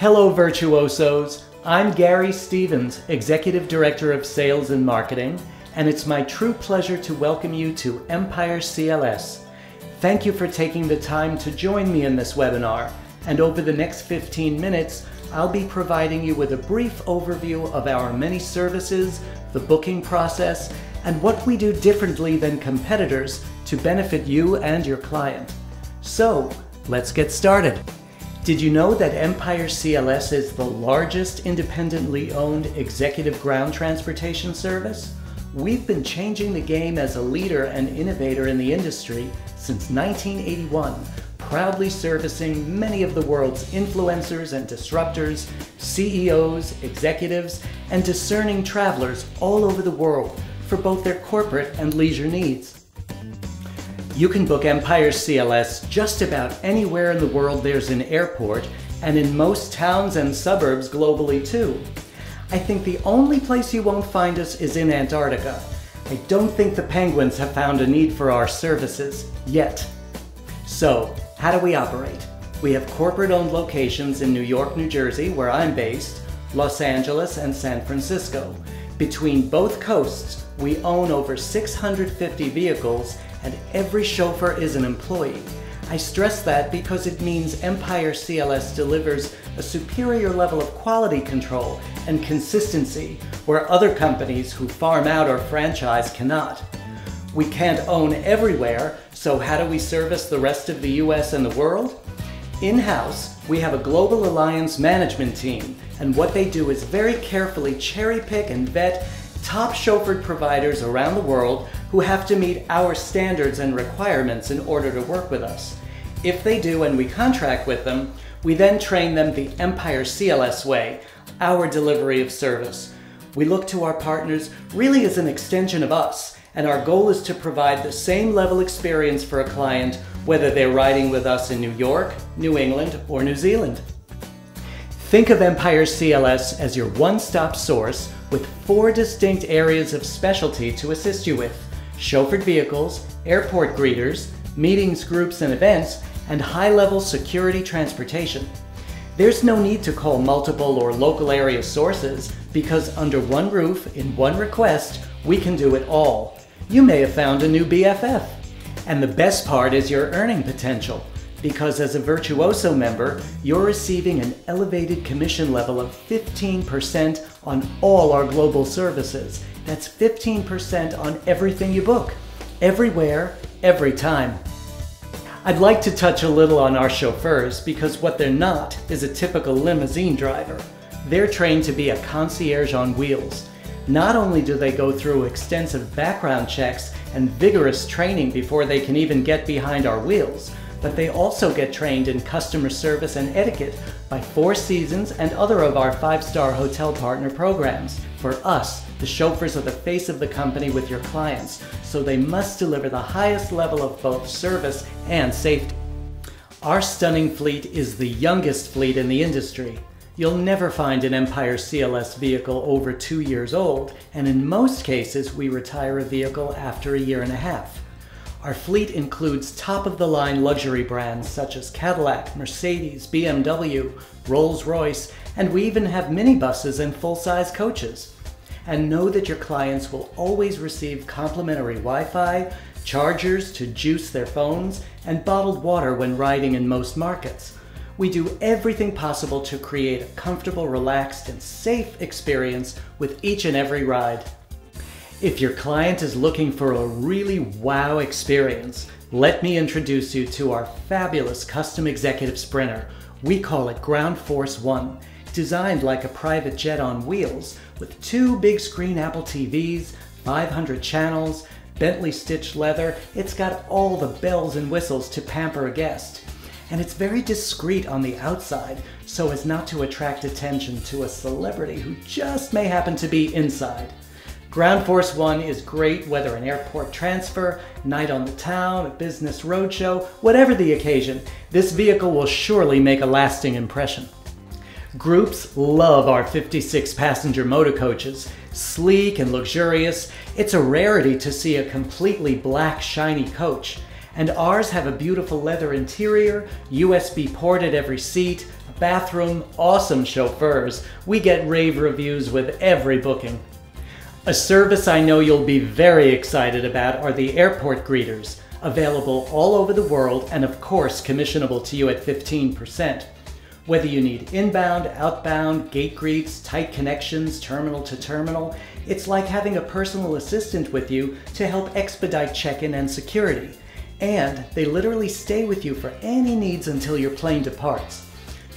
Hello virtuosos, I'm Gary Stevens, Executive Director of Sales and Marketing, and it's my true pleasure to welcome you to EmpireCLS. Thank you for taking the time to join me in this webinar, and over the next 15 minutes, I'll be providing you with a brief overview of our many services, the booking process, and what we do differently than competitors to benefit you and your client. So, let's get started. Did you know that EmpireCLS is the largest independently owned executive ground transportation service? We've been changing the game as a leader and innovator in the industry since 1981, proudly servicing many of the world's influencers and disruptors, CEOs, executives, and discerning travelers all over the world for both their corporate and leisure needs. You can book EmpireCLS just about anywhere in the world there's an airport, and in most towns and suburbs globally too. I think the only place you won't find us is in Antarctica. I don't think the penguins have found a need for our services yet. So, how do we operate? We have corporate-owned locations in New York, New Jersey, where I'm based, Los Angeles, and San Francisco. Between both coasts, we own over 650 vehicles, and every chauffeur is an employee. I stress that because it means EmpireCLS delivers a superior level of quality control and consistency where other companies who farm out or franchise cannot. We can't own everywhere, so how do we service the rest of the US and the world? In-house, we have a global alliance management team, and what they do is very carefully cherry-pick and vet top chauffeured providers around the world who have to meet our standards and requirements in order to work with us. If they do and we contract with them, we then train them the EmpireCLS way, our delivery of service. We look to our partners really as an extension of us, and our goal is to provide the same level experience for a client whether they're riding with us in New York, New England, or New Zealand. Think of EmpireCLS as your one-stop source with 4 distinct areas of specialty to assist you with: chauffeured vehicles, airport greeters, meetings, groups, and events, and high-level security transportation. There's no need to call multiple or local area sources because under one roof, in one request, we can do it all. You may have found a new BFF. And the best part is your earning potential, because as a Virtuoso member, you're receiving an elevated commission level of 15% on all our global services. That's 15% on everything you book, everywhere, every time. I'd like to touch a little on our chauffeurs because what they're not is a typical limousine driver. They're trained to be a concierge on wheels. Not only do they go through extensive background checks and vigorous training before they can even get behind our wheels, but they also get trained in customer service and etiquette by Four Seasons and other of our 5-star hotel partner programs. For us, the chauffeurs are the face of the company with your clients, so they must deliver the highest level of both service and safety. Our stunning fleet is the youngest fleet in the industry. You'll never find an EmpireCLS vehicle over 2 years old, and in most cases we retire a vehicle after a year and a half. Our fleet includes top-of-the-line luxury brands such as Cadillac, Mercedes, BMW, Rolls-Royce, and we even have minibuses and full-size coaches. And know that your clients will always receive complimentary Wi-Fi, chargers to juice their phones, and bottled water when riding in most markets. We do everything possible to create a comfortable, relaxed, and safe experience with each and every ride. If your client is looking for a really wow experience, let me introduce you to our fabulous custom executive sprinter. We call it Ground Force One, designed like a private jet on wheels with 2 big screen Apple TVs, 500 channels, Bentley stitched leather. It's got all the bells and whistles to pamper a guest. And it's very discreet on the outside so as not to attract attention to a celebrity who just may happen to be inside. Ground Force One is great whether an airport transfer, night on the town, a business roadshow, whatever the occasion, this vehicle will surely make a lasting impression. Groups love our 56-passenger motor coaches. Sleek and luxurious, it's a rarity to see a completely black, shiny coach. And ours have a beautiful leather interior, USB port at every seat, a bathroom, awesome chauffeurs. We get rave reviews with every booking. A service I know you'll be very excited about are the airport greeters, available all over the world and of course commissionable to you at 15%. Whether you need inbound, outbound, gate greets, tight connections, terminal to terminal, it's like having a personal assistant with you to help expedite check-in and security. And they literally stay with you for any needs until your plane departs.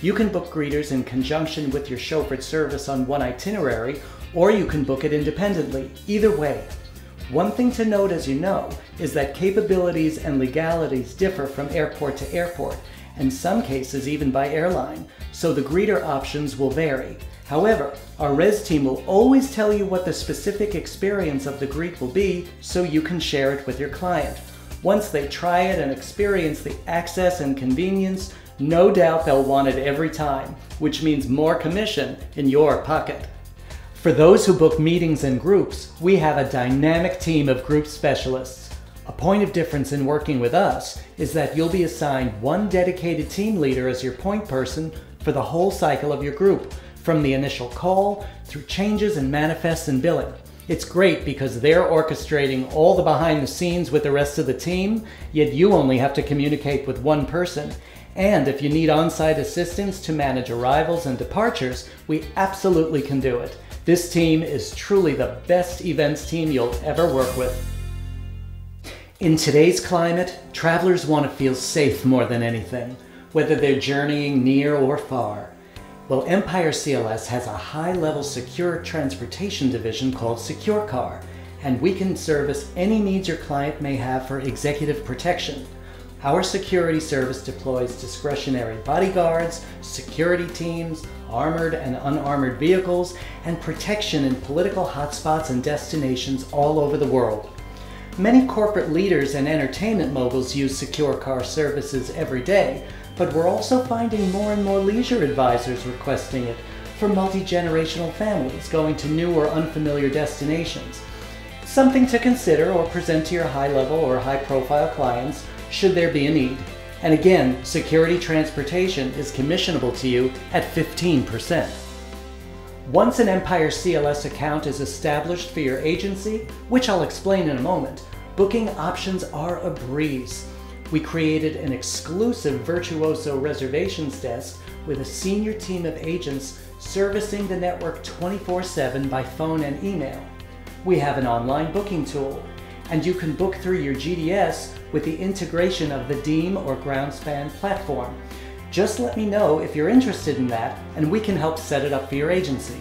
You can book greeters in conjunction with your chauffeured service on one itinerary, or you can book it independently. Either way. One thing to note, as you know, is that capabilities and legalities differ from airport to airport, in some cases even by airline, so the greeter options will vary. However, our res team will always tell you what the specific experience of the greet will be so you can share it with your client. Once they try it and experience the access and convenience, no doubt they'll want it every time, which means more commission in your pocket. For those who book meetings and groups, we have a dynamic team of group specialists. A point of difference in working with us is that you'll be assigned one dedicated team leader as your point person for the whole cycle of your group, from the initial call through changes and manifests and billing. It's great because they're orchestrating all the behind the scenes with the rest of the team, yet you only have to communicate with one person. And if you need on-site assistance to manage arrivals and departures, we absolutely can do it. This team is truly the best events team you'll ever work with. In today's climate, travelers want to feel safe more than anything, whether they're journeying near or far. Well, EmpireCLS has a high-level secure transportation division called SecureCar, and we can service any needs your client may have for executive protection. Our security service deploys discretionary bodyguards, security teams, armored and unarmored vehicles, and protection in political hotspots and destinations all over the world. Many corporate leaders and entertainment moguls use SecureCar services every day, but we're also finding more and more leisure advisors requesting it for multi-generational families going to new or unfamiliar destinations. Something to consider or present to your high-level or high-profile clients should there be a need. And again, security transportation is commissionable to you at 15%. Once an EmpireCLS account is established for your agency, which I'll explain in a moment, booking options are a breeze. We created an exclusive virtuoso reservations desk with a senior team of agents servicing the network 24/7 by phone and email. We have an online booking tool, and you can book through your GDS with the integration of the DEEM or GroundSpan platform. Just let me know if you're interested in that, and we can help set it up for your agency.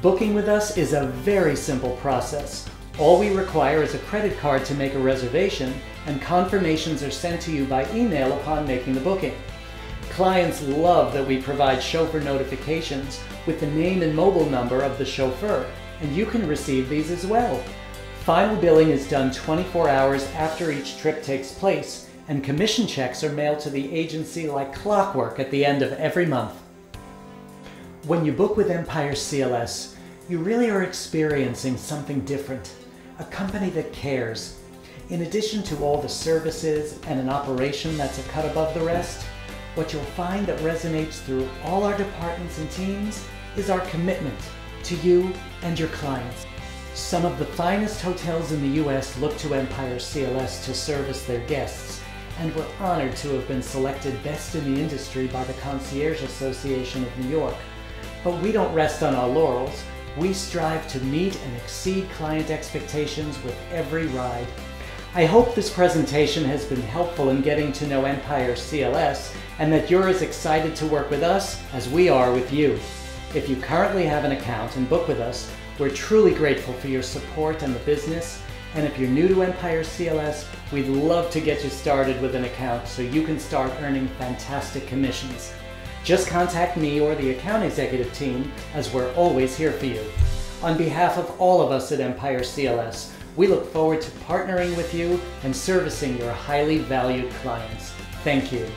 Booking with us is a very simple process. All we require is a credit card to make a reservation, and confirmations are sent to you by email upon making the booking. Clients love that we provide chauffeur notifications with the name and mobile number of the chauffeur, and you can receive these as well. Final billing is done 24 hours after each trip takes place, and commission checks are mailed to the agency like clockwork at the end of every month. When you book with EmpireCLS, you really are experiencing something different, a company that cares. In addition to all the services and an operation that's a cut above the rest, what you'll find that resonates through all our departments and teams is our commitment to you and your clients. Some of the finest hotels in the US look to EmpireCLS to service their guests, and we're honored to have been selected best in the industry by the Concierge Association of New York. But we don't rest on our laurels. We strive to meet and exceed client expectations with every ride. I hope this presentation has been helpful in getting to know EmpireCLS, and that you're as excited to work with us as we are with you. If you currently have an account and book with us, we're truly grateful for your support and the business. And if you're new to EmpireCLS, we'd love to get you started with an account so you can start earning fantastic commissions. Just contact me or the account executive team, as we're always here for you. On behalf of all of us at EmpireCLS, we look forward to partnering with you and servicing your highly valued clients. Thank you.